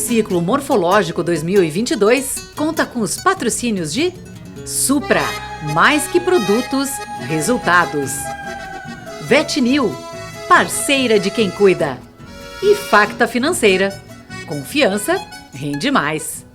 Ciclo Morfológico 2022 conta com os patrocínios de Supra, mais que produtos, resultados. Vetnil, parceira de quem cuida. E Facta Financeira, confiança rende mais.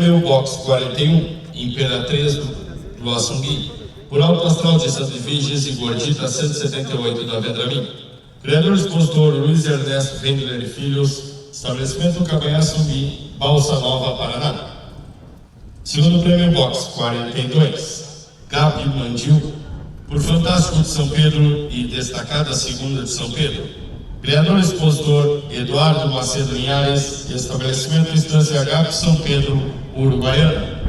prêmio Box 41, Imperatriz do Assumbi, por Alto Astral de Santa Efígies e Gordita 178 da Vendramin. Criador e expositor Luiz Ernesto Rendler e Filhos, estabelecimento Cabanha Assumbi, Balsa Nova, Paraná. Segundo prêmio Box 42, Gabi Mandil, por Fantástico de São Pedro e Destacada Segunda de São Pedro. Criador e expositor Eduardo Macedo Linhares, estabelecimento Instância Gabi São Pedro, Uruguaiana.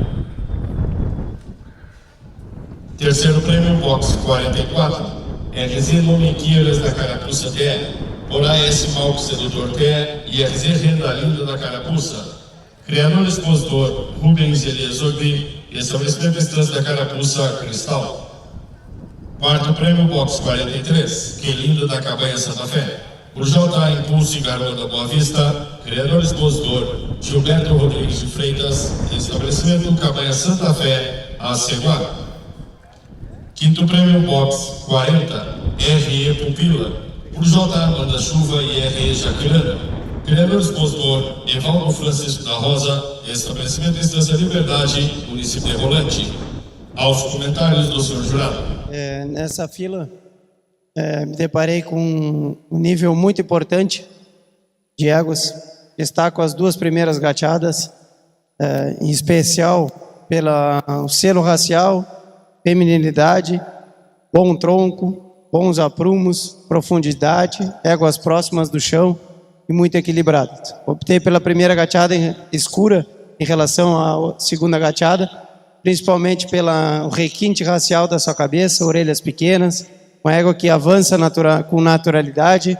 Terceiro prêmio Box 44, RZ Momenquias da Carapuça TE, por AS Malco Sedutor TE e RZ Renda Linda da Carapuça. Criador e expositor Rubens Elias Ogri, estabelecimento Instância da Carapuça Cristal. Quarto prêmio Box 43, Que Linda da Cabanha Santa Fé, por JA Impulso e Garoa da Boa Vista. Criador e expositor Gilberto Rodrigues de Freitas, estabelecimento Cabanha Santa Fé, Aceguá. Quinto prêmio Box 40, RE Pupila, por JA Manda Chuva e RE Jaquirana. Criador e expositor Evaldo Francisco da Rosa, estabelecimento Instância Liberdade, município de Rolante. Aos comentários do senhor jurado. Nessa fila, me deparei com um nível muito importante de éguas. Destaco as duas primeiras gateadas, em especial pelo selo racial, feminilidade, bom tronco, bons aprumos, profundidade, éguas próximas do chão e muito equilibradas. Optei pela primeira gateada escura em relação à segunda gateada, principalmente pelo requinte racial da sua cabeça, orelhas pequenas, uma égua que avança com naturalidade,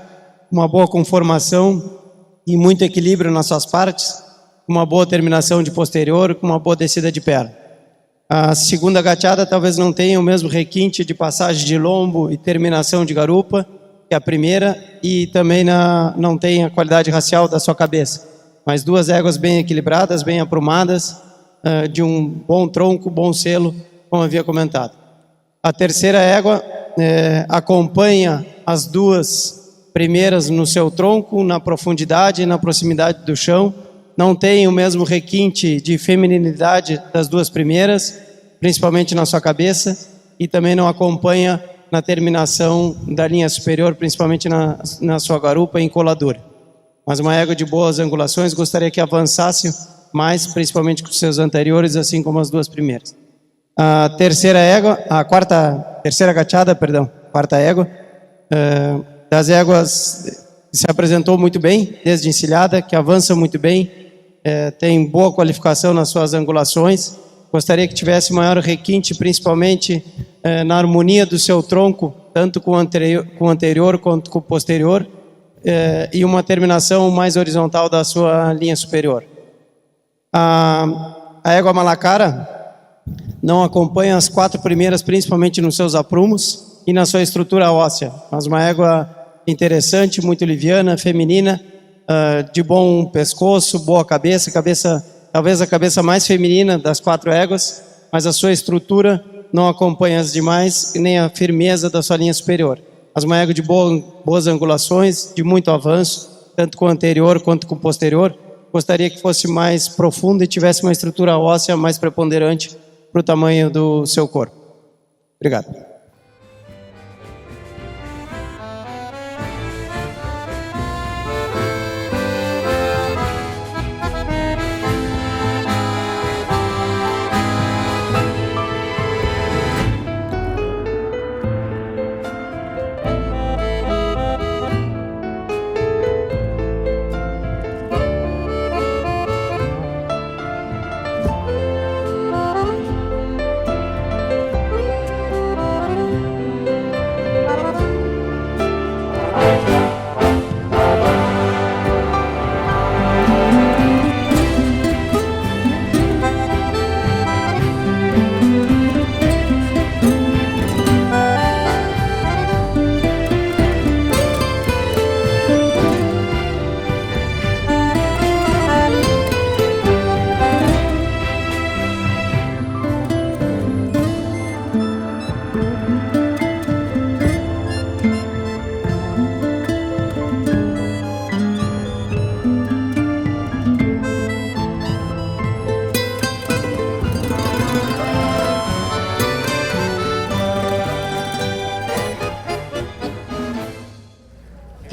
uma boa conformação e muito equilíbrio nas suas partes, uma boa terminação de posterior, com uma boa descida de perna. A segunda gateada talvez não tenha o mesmo requinte de passagem de lombo e terminação de garupa que a primeira, e também não tem a qualidade racial da sua cabeça, mas duas éguas bem equilibradas, bem aprumadas, de um bom tronco, bom selo, como havia comentado. A terceira égua acompanha as duas primeiras no seu tronco, na profundidade e na proximidade do chão. Não tem o mesmo requinte de feminilidade das duas primeiras, principalmente na sua cabeça, e também não acompanha na terminação da linha superior, principalmente na sua garupa e encoladura. Mas uma égua de boas angulações, gostaria que avançasse mais, principalmente com os seus anteriores, assim como as duas primeiras. A terceira égua, terceira gateada, quarta égua, das éguas que se apresentou muito bem, desde encilhada, que avança muito bem, tem boa qualificação nas suas angulações. Gostaria que tivesse maior requinte, principalmente na harmonia do seu tronco, tanto com o anterior quanto com o posterior, e uma terminação mais horizontal da sua linha superior. A égua Malacara não acompanha as quatro primeiras, principalmente nos seus aprumos e na sua estrutura óssea, mas uma égua interessante, muito liviana, feminina, de bom pescoço, boa cabeça, talvez a cabeça mais feminina das quatro éguas, mas a sua estrutura não acompanha as demais, nem a firmeza da sua linha superior. Mas uma égua de boas angulações, de muito avanço, tanto com o anterior quanto com o posterior. Gostaria que fosse mais profunda e tivesse uma estrutura óssea mais preponderante para o tamanho do seu corpo. Obrigado.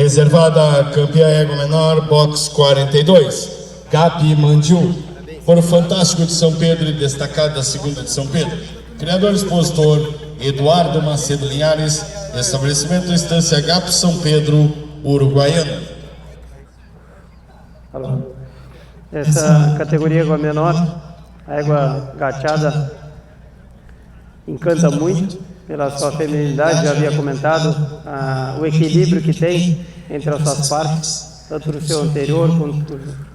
Reservada a campeã égua menor, box 42, Gabi Mandiu, por Fantástico de São Pedro e destacada da segunda de São Pedro. Criador e expositor, Eduardo Macedo Linhares, estabelecimento Estância Gapo São Pedro, Uruguaiana. Essa categoria égua menor, a égua gateada, encanta muito pela sua feminilidade, já havia comentado, o equilíbrio que tem entre as suas partes, tanto no seu anterior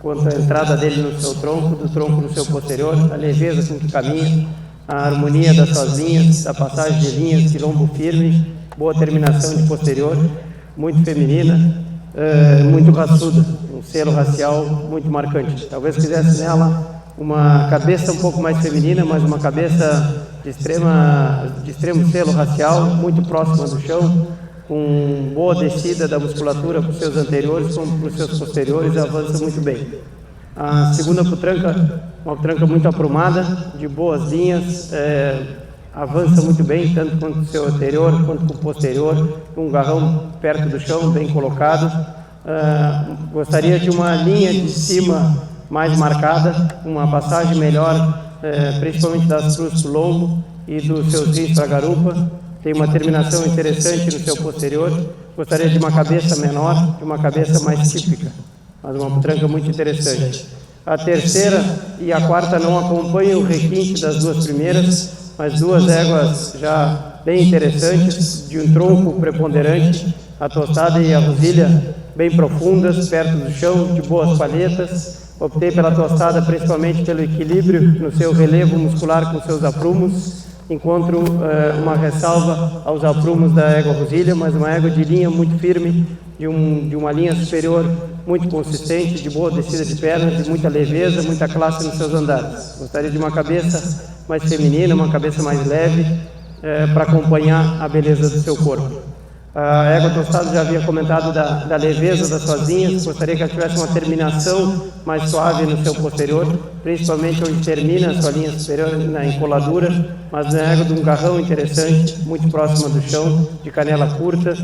quanto a entrada dele no seu tronco, do tronco no seu posterior, a leveza com que caminha, a harmonia das suas linhas, da passagem de linhas, de lombo firme, boa terminação de posterior, muito feminina, muito raçuda, um selo racial muito marcante. Talvez quisesse nela uma cabeça um pouco mais feminina, mas uma cabeça de extremo selo racial, muito próxima do chão, com boa descida da musculatura para os seus anteriores como para os seus posteriores, avança muito bem. A segunda putranca, uma putranca muito aprumada, de boas linhas, avança muito bem, tanto quanto o seu anterior quanto o posterior, com um garrão perto do chão, bem colocado. Gostaria de uma linha de cima mais marcada, uma passagem melhor, principalmente das cruzes para o lombo e dos seus rios para a garupa. Tem uma terminação interessante no seu posterior. Gostaria de uma cabeça menor, de uma cabeça mais típica, mas uma tranca muito interessante. A terceira e a quarta não acompanham o requinte das duas primeiras, mas duas éguas já bem interessantes, de um tronco preponderante, a tostada e a rosilha bem profundas, perto do chão, de boas palhetas. Optei pela tostada principalmente pelo equilíbrio no seu relevo muscular com seus aprumos. Encontro uma ressalva aos aprumos da égua rosilha, mas uma égua de linha muito firme, de uma linha superior muito consistente, de boa descida de pernas, de muita leveza, muita classe nos seus andares. Gostaria de uma cabeça mais feminina, uma cabeça mais leve, para acompanhar a beleza do seu corpo. A égua tostada já havia comentado da leveza das suas linhas. Gostaria que ela tivesse uma terminação mais suave no seu posterior, principalmente onde termina a sua linha superior na encoladura, mas na égua de um garrão interessante, muito próxima do chão, de canela curta,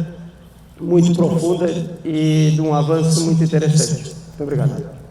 muito profunda e de um avanço muito interessante. Muito obrigado.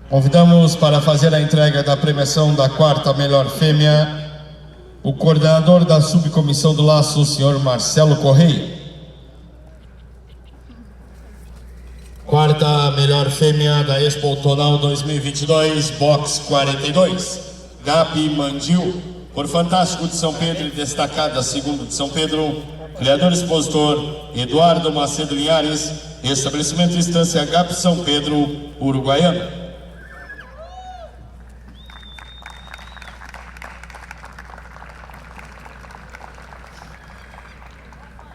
Convidamos para fazer a entrega da premiação da quarta melhor fêmea o coordenador da subcomissão do laço, o senhor Marcelo Correia. Quarta melhor fêmea da Expo Outonal 2022, box 42, Gabi Mandiu, por Fantástico de São Pedro e destacada segunda de São Pedro, criador expositor Eduardo Macedo Linhares, estabelecimento Estância Gapo São Pedro, Uruguaiana.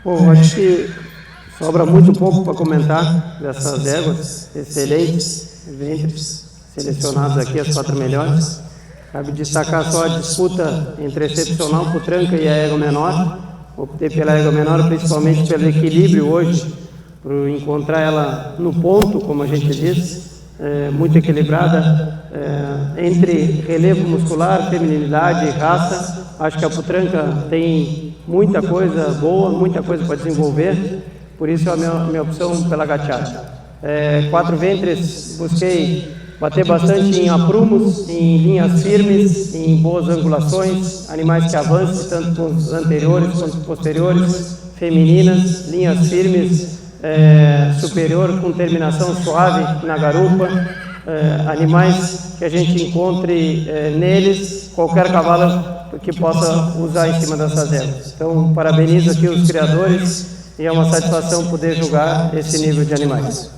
Bom, acho que sobra muito pouco para comentar dessas éguas excelentes, ventres selecionados aqui, as quatro melhores. Cabe destacar só a disputa entre a excepcional putranca e a égua menor. Optei pela égua menor principalmente pelo equilíbrio hoje, por encontrar ela no ponto, como a gente diz, muito equilibrada, entre relevo muscular, feminilidade e raça. Acho que a putranca tem muita coisa boa, muita coisa para desenvolver, por isso a minha opção pela gateada. Quatro ventres, busquei bater bastante em aprumos, em linhas firmes, em boas angulações, animais que avancem tanto com os anteriores quanto os posteriores, femininas, linhas firmes, superior com terminação suave na garupa, animais que a gente encontre neles, qualquer cavalo que possa usar em cima dessas éguas. Então, parabenizo aqui os criadores e é uma satisfação poder julgar esse nível de animais.